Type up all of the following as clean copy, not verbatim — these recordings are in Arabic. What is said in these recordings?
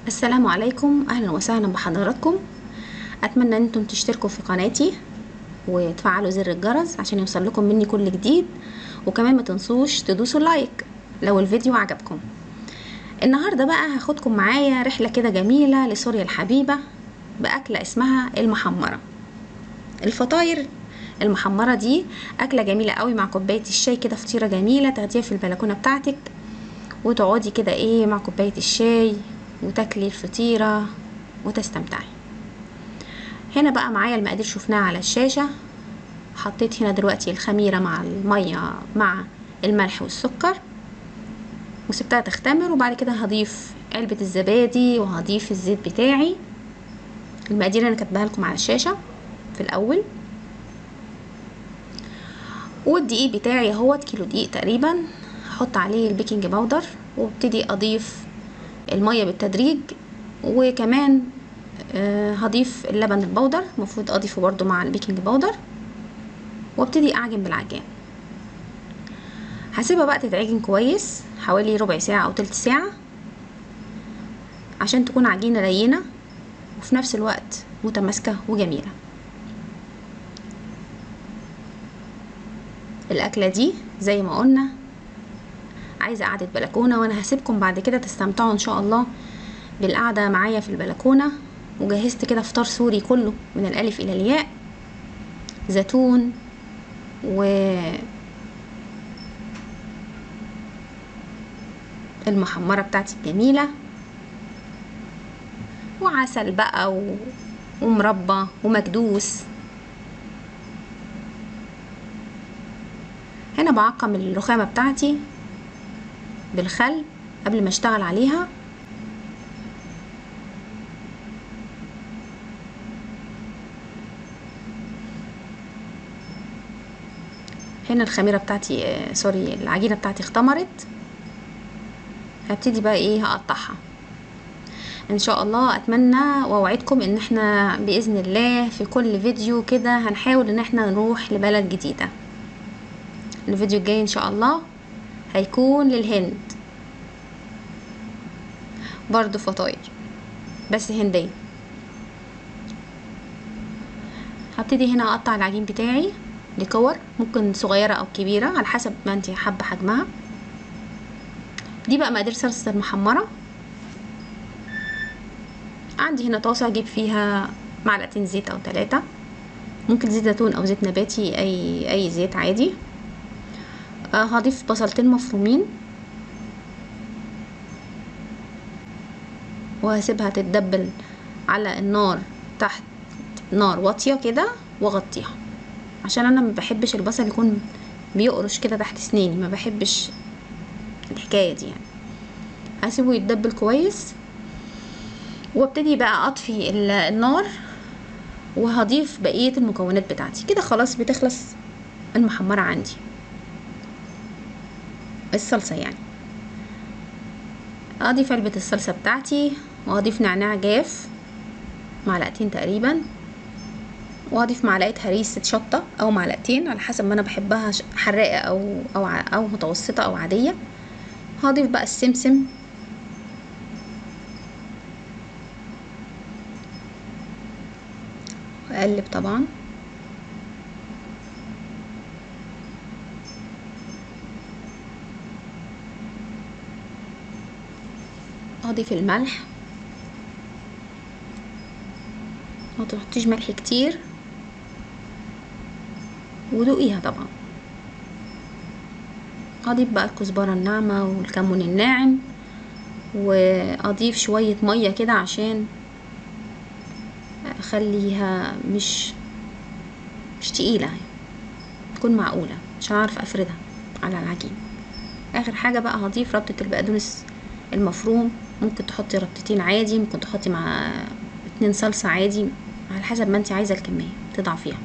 السلام عليكم، اهلا وسهلا بحضراتكم. اتمنى ان انتم تشتركوا في قناتي وتفعلوا زر الجرس عشان يوصل لكم مني كل جديد، وكمان ما تنسوش تدوسوا لايك لو الفيديو عجبكم. النهارده بقى هاخدكم معايا رحله كده جميله لسوريا الحبيبه باكله اسمها المحمره. الفطاير المحمره دي اكله جميله قوي مع كوبايه الشاي، كده فطيره جميله تاخديها في البلكونه بتاعتك وتقعدي كده مع كوبايه الشاي وتاكلي الفطيره وتستمتعي. هنا بقى معايا المقادير شفناها على الشاشة. حطيت هنا دلوقتي الخميرة مع المية مع الملح والسكر وسبتها تختمر، وبعد كده هضيف علبة الزبادي وهضيف الزيت بتاعي. المقادير انا كاتباها لكم على الشاشة في الاول. والدقيق بتاعي اهوت كيلو دقيق تقريبا. هحط عليه البيكنج باودر وابتدي اضيف المية بالتدريج، وكمان هضيف اللبن البودر، المفروض اضيفه برضو مع البيكنج باودر، وابتدي اعجن بالعجان. هسيبها بقى تتعجن كويس حوالي ربع ساعة او تلت ساعة عشان تكون عجينة لينة وفي نفس الوقت متماسكة وجميلة. الاكلة دي زي ما قلنا عايزة قعدة بلكونة، وانا هسيبكم بعد كده تستمتعوا ان شاء الله بالقعدة معايا في البلكونة. وجهزت كده فطار سوري كله من الالف الى الياء: زيتون المحمرة بتاعتي الجميلة وعسل بقى ومربى ومكدوس. هنا بعقم الرخامة بتاعتي بالخل قبل ما اشتغل عليها. هنا الخميرة بتاعتي سوري العجينة بتاعتي اختمرت. هبتدي بقى هقطعها ان شاء الله. اتمنى واوعدكم ان احنا باذن الله في كل فيديو كده هنحاول ان احنا نروح لبلد جديدة. الفيديو الجاي ان شاء الله هيكون للهند، برضو فطاير بس هندية. هبتدي هنا اقطع العجين بتاعي لكور، ممكن صغيرة او كبيرة على حسب ما انتي حابة حجمها. دي بقى مقادير صلصة المحمرة. عندي هنا طاسة اجيب فيها معلقتين زيت او 3، ممكن زيت زيتون او زيت نباتي، اي زيت عادي. هضيف بصلتين مفرومين وهسيبها تتدبل على النار تحت نار واطية كده واغطيها، عشان انا ما بحبش البصل يكون بيقرش كده تحت سنيني، ما بحبش الحكاية دي يعني. هسيبه يتدبل كويس وابتدي بقى اطفي النار وهضيف بقية المكونات بتاعتي. كده خلاص بتخلص المحمرة عندي، الصلصة يعني. اضيف علبة الصلصة بتاعتي وهضيف نعناع جاف معلقتين تقريبا، وهضيف معلقة هريسة شطة او معلقتين على حسب ما انا بحبها، حراقة او متوسطة او عادية. هضيف بقى السمسم واقلب طبعا. اضيف الملح، ما تحطيش ملح كتير ودوقيها طبعا. اضيف بقى الكزبرة الناعمة والكمون الناعم، واضيف شوية مية كده عشان اخليها مش تقيلة، تكون معقولة عشان اعرف افردها على العجين. اخر حاجة بقى هضيف ربطة البقدونس المفروم، ممكن تحطي ربطتين عادي، ممكن تحطي مع 2 صلصة عادي على حسب ما انت عايزة الكمية تضعفيها.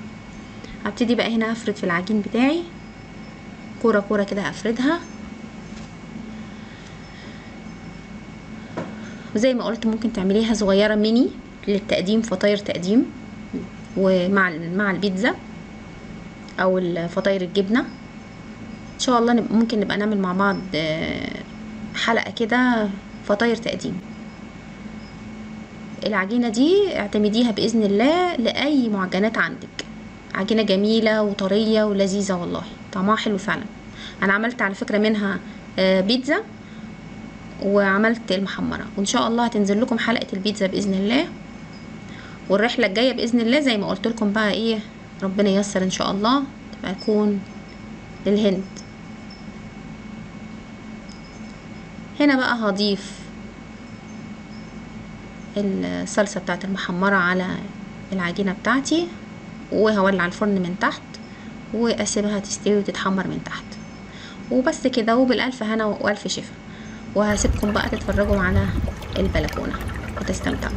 هبتدي بقى هنا افرد في العجين بتاعي كورة كورة كده، هفردها. وزي ما قلت ممكن تعمليها صغيرة ميني للتقديم، فطاير تقديم ومع البيتزا او الفطاير الجبنة. ان شاء الله ممكن نبقى نعمل مع بعض حلقة كده فطاير تقديم. العجينة دي اعتمديها بإذن الله لأي معجنات عندك. عجينة جميلة وطرية ولذيذة والله، طعمها حلو فعلا. انا عملت على فكرة منها بيتزا، وعملت المحمرة، وان شاء الله هتنزل لكم حلقة البيتزا بإذن الله. والرحلة الجاية بإذن الله زي ما قلت لكم بقى ايه، ربنا ييسر ان شاء الله، تبقى تكون للهند. هنا بقى هضيف الصلصة بتاعت المحمرة على العجينة بتاعتي، وهولع الفرن من تحت واسيبها تستوي وتتحمر من تحت، وبس كده. وبالالف هنا والف شفا، وهسيبكم بقى تتفرجوا على البلكونة وتستمتعوا.